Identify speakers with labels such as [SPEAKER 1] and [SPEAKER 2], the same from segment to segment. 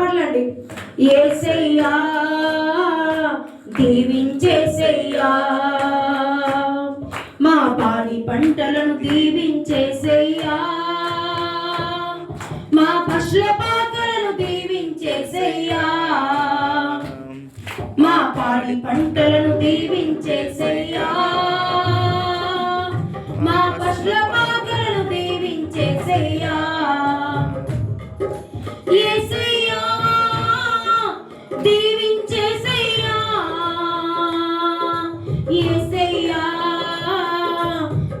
[SPEAKER 1] చప్పట్లండి. యేసయ్యా దీవించేసయ్యా, మా పాడి పంటలను దీవించేసయ్యా, మా పశుల పాకలను దీవించేసయ్యా, మా పాడి పంటలను దీవించేసయ్యా, మా పశుల పాకలను దీవించేసయ్యా. యేసయ్యా దీవించేసయ్యా, యేసయ్యా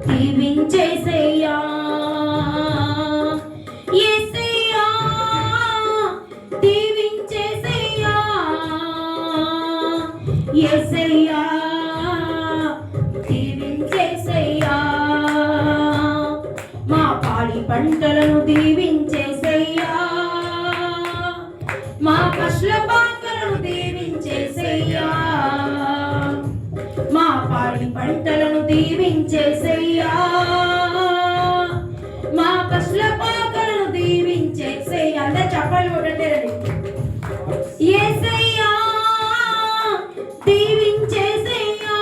[SPEAKER 1] దీవించేసయ్యా, యేసయ్యా దీవించేసయ్యా, యేసయ్యా దీవించేసయ్యా, మా పాడి పంటలను దీవించేసయ్యా, మా పశుల పాకలను దీవించేసయ్యా, మా పాడి పంటలను దీవించేసయ్యా, మా పశుల పాకలను దీవించేసయ్యా. అందరూ చప్పట్లు కొట్టండి. యేసయ్యా దీవించేసయ్యా,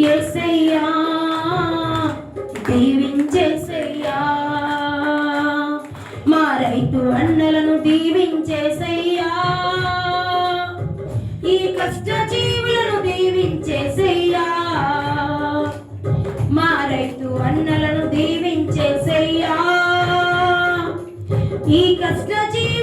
[SPEAKER 1] యేసయ్యా దీవించేసయ్యా, మా రైతు అన్నలను దీవించేసయ్యా, ఈ కష్ట జీవులను దీవించేసయ్యా, మా రైతు అన్నలను దీవించేసయ్యా, ఈ కష్ట జీవులను